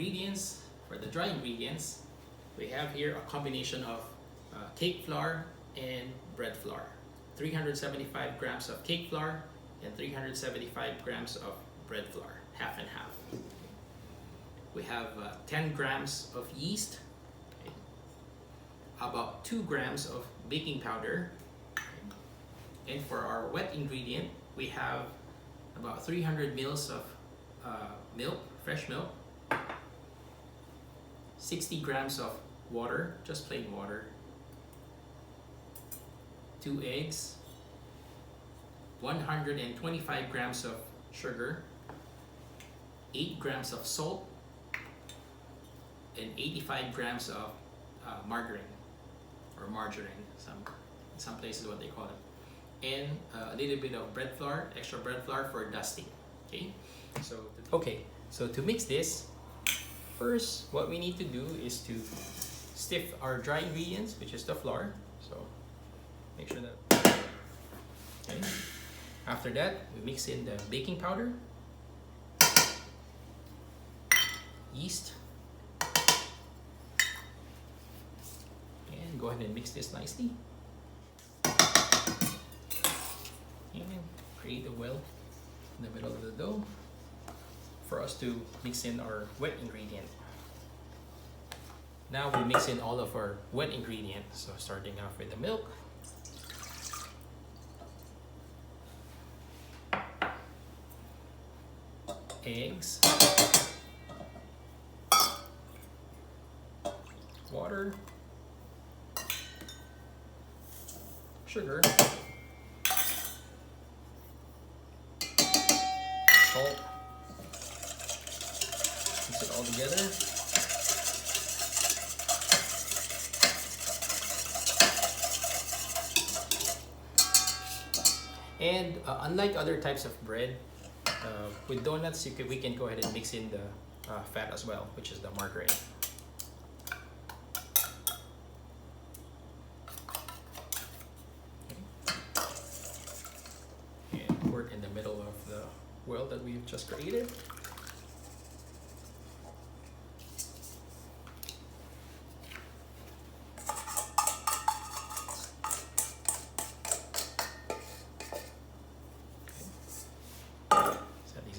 ingredients, for the dry ingredients, we have here a combination of cake flour and bread flour. 375 grams of cake flour and 375 grams of bread flour, half and half. We have 10 grams of yeast, okay, about 2 grams of baking powder, okay, and for our wet ingredient, we have about 300 mils of milk, fresh milk, 60 grams of water, just plain water, 2 eggs, 125 grams of sugar, 8 grams of salt, and 85 grams of margarine, or margarine, some places what they call it, and a little bit of bread flour, extra bread flour for dusting. So to mix this, first what we need to do is to stiff our dry ingredients, which is the flour. So make sure that, okay. After that, we mix in the baking powder, yeast, and go ahead and mix this nicely. And create a well in the middle of the dough for us to mix in our wet ingredient. Now we mix in all of our wet ingredients. So starting off with the milk, eggs, water, sugar, salt, mix it all together. And unlike other types of bread, with donuts, we can go ahead and mix in the fat as well, which is the margarine. Okay. And pour it in the middle of the well that we've just created.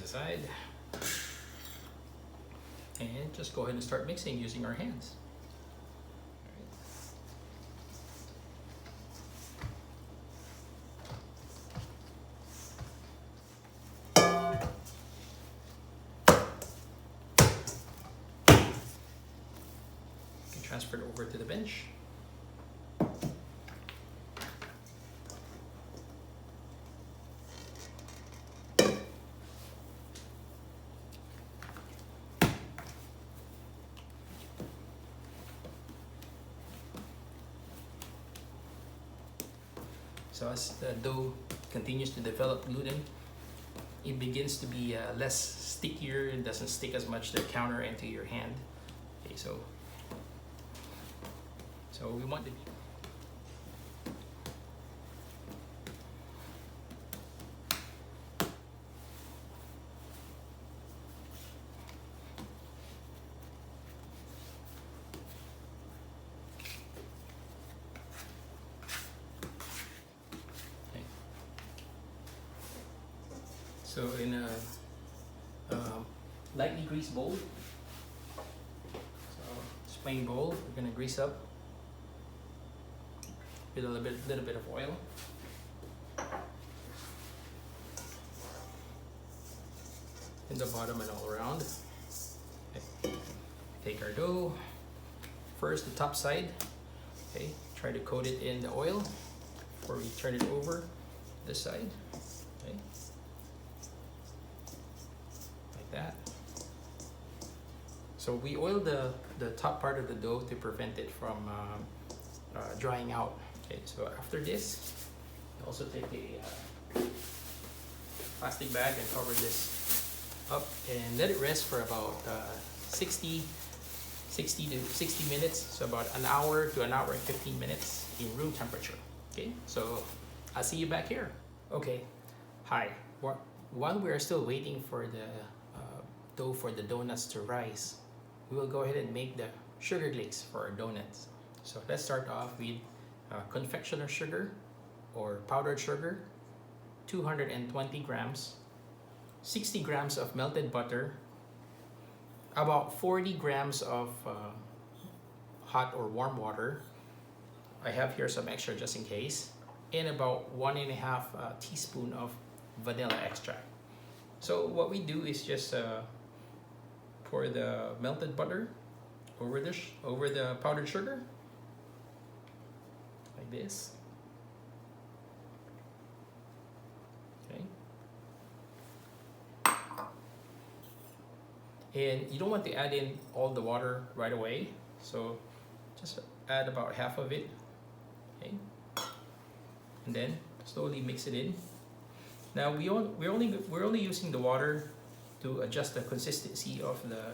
Aside, and just go ahead and start mixing using our hands. You can transfer it over to the bench. So as the dough continues to develop gluten, it begins to be less stickier. It doesn't stick as much to the counter and to your hand. Okay, so we want to be So in a lightly greased bowl, so it's plain bowl, we're gonna grease up with a little bit of oil. In the bottom and all around. Okay. Take our dough. First, the top side. Okay, try to coat it in the oil before we turn it over this side. Okay. That. So we oil the top part of the dough to prevent it from drying out. Okay, so after this, also take a plastic bag and cover this up and let it rest for about 60 minutes, so about an hour to an hour and 15 minutes in room temperature. Okay, so I'll see you back here. Okay, hi. While we are still waiting for the dough for the donuts to rise, we will go ahead and make the sugar glaze for our donuts. So let's start off with confectioner sugar or powdered sugar, 220 grams, 60 grams of melted butter, about 40 grams of hot or warm water. I have here some extra just in case, and about 1.5 teaspoon of vanilla extract. So what we do is just pour the melted butter over the powdered sugar like this. Okay. And you don't want to add in all the water right away, so just add about half of it. Okay. And then slowly mix it in. Now we're only using the water to adjust the consistency of the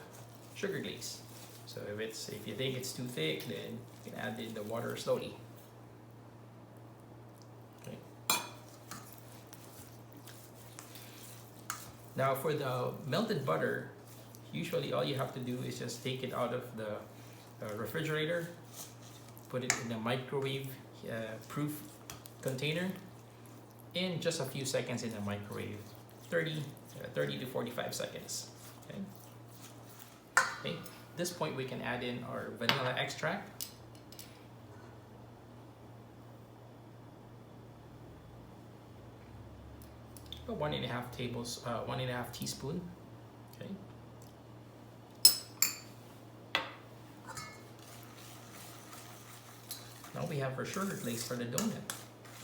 sugar glaze. So if you think it's too thick, then you can add in the water slowly. Okay. Now for the melted butter, usually all you have to do is just take it out of the refrigerator, put it in a microwave proof container, in just a few seconds in the microwave, 30 to 45 seconds. Okay. Okay. At this point we can add in our vanilla extract. About 1.5 teaspoon. Okay. Now we have our sugar glaze for the donut.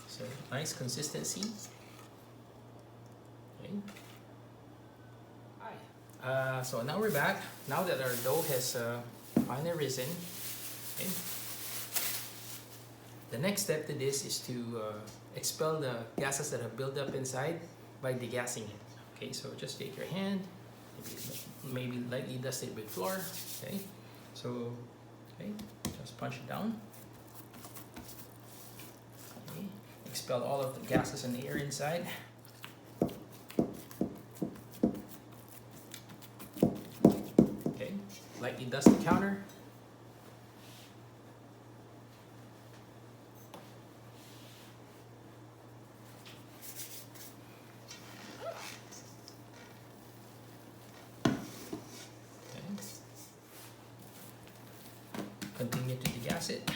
So nice consistency. Okay. Hi. So now we're back. Now that our dough has finally risen. Okay. The next step to this is to expel the gases that have built up inside by degassing it. Okay, so just take your hand, maybe lightly dust it with flour. Okay, so just punch it down. Okay. Expel all of the gases and the air inside. Okay, lightly dust the counter. Continue to degas it.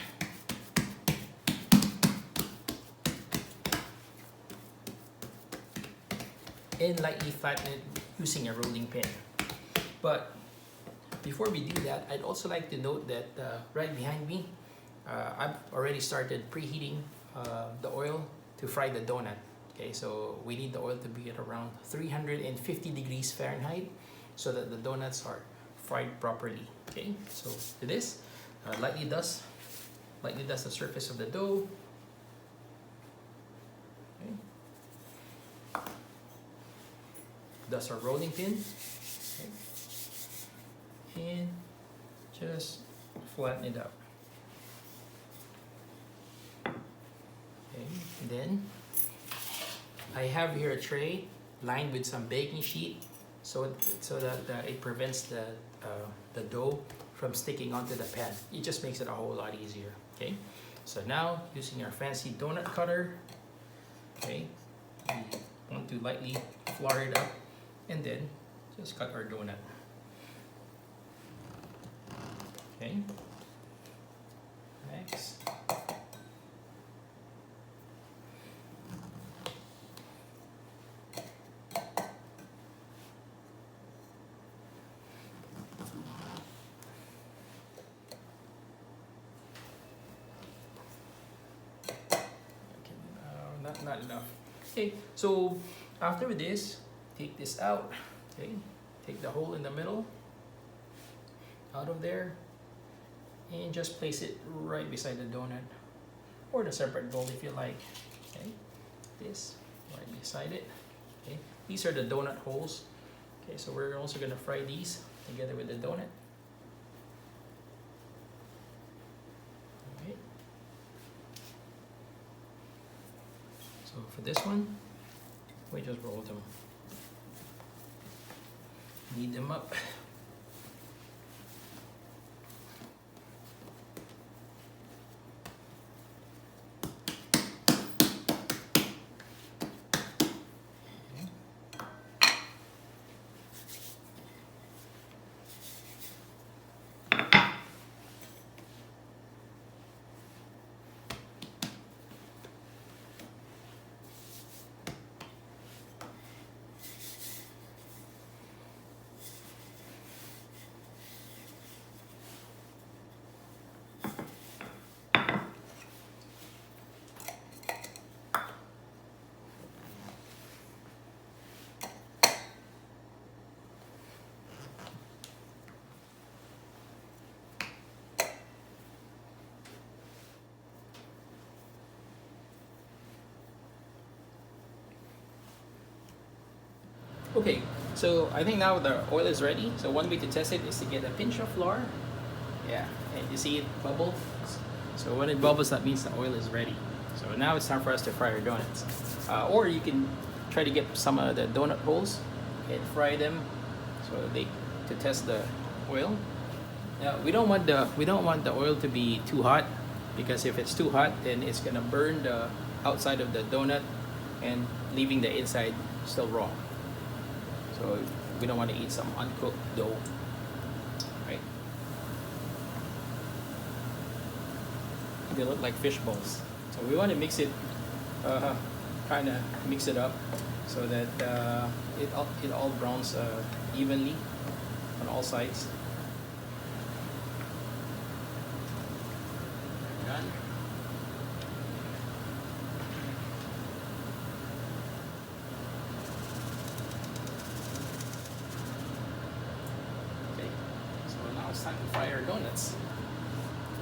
And lightly flatten it using a rolling pin. But before we do that, I'd also like to note that right behind me, I've already started preheating the oil to fry the donut. Okay, so we need the oil to be at around 350 degrees Fahrenheit so that the donuts are fried properly. Okay, so to this, lightly dust the surface of the dough. Okay. Dust our rolling pin. Okay. And just flatten it out. Okay. And then I have here a tray lined with some baking sheet so that it prevents the dough from sticking onto the pan. It just makes it a whole lot easier. Okay, so now using our fancy donut cutter, okay, we want to lightly flour it up and then just cut our donut. Okay, next. Not enough. Okay, so after this, take this out. Okay, take the hole in the middle out of there and just place it right beside the donut, or the separate bowl if you like. Okay, this right beside it. Okay, these are the donut holes. Okay, so we're also gonna fry these together with the donut. So for this one, we just roll them. Knead them up. Okay, so I think now the oil is ready. So one way to test it is to get a pinch of flour. Yeah, and you see it bubble. So when it bubbles, that means the oil is ready. So now it's time for us to fry our donuts. Or you can try to get some of the donut holes and fry them so to test the oil. Now we don't want the oil to be too hot, because if it's too hot, then it's gonna burn the outside of the donut and leaving the inside still raw. So we don't want to eat some uncooked dough, right? They look like fish balls. So we want to mix it, kind of mix it up so that it all browns evenly on all sides. Done. Okay, so now it's time to fry our donuts.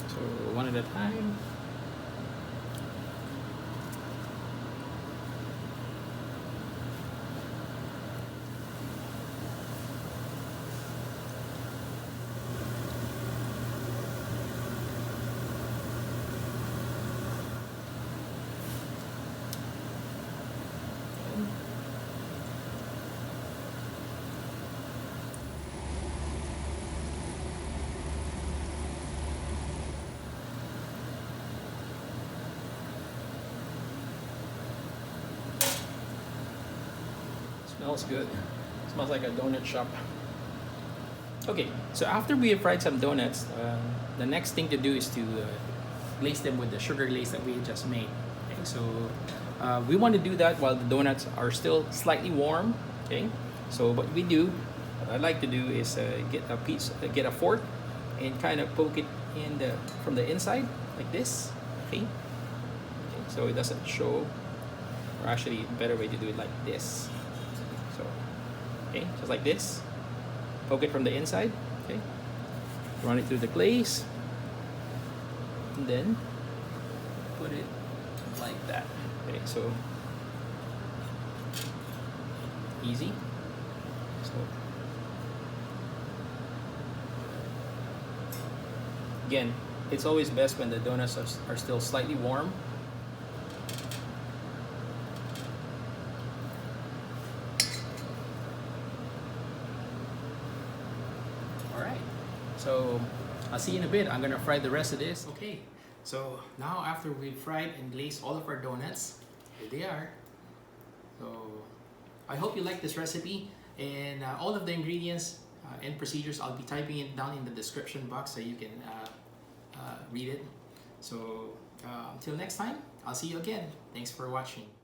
So one at a time. Smells good. Smells like a donut shop. Okay, so after we have fried some donuts, the next thing to do is to glaze them with the sugar glaze that we just made. Okay, so we want to do that while the donuts are still slightly warm. Okay, so what I like to do is get a fork, and kind of poke it from the inside like this. Okay, so it doesn't show. Or actually, a better way to do it like this. So, okay, just like this. Poke it from the inside. Okay, run it through the glaze, and then put it like that. Okay, so easy. So again, it's always best when the donuts are still slightly warm. Alright, so I'll see you in a bit. I'm gonna fry the rest of this. Okay, so now after we've fried and glazed all of our donuts, here they are. So I hope you like this recipe, and all of the ingredients and procedures, I'll be typing it down in the description box so you can read it. So until next time, I'll see you again. Thanks for watching.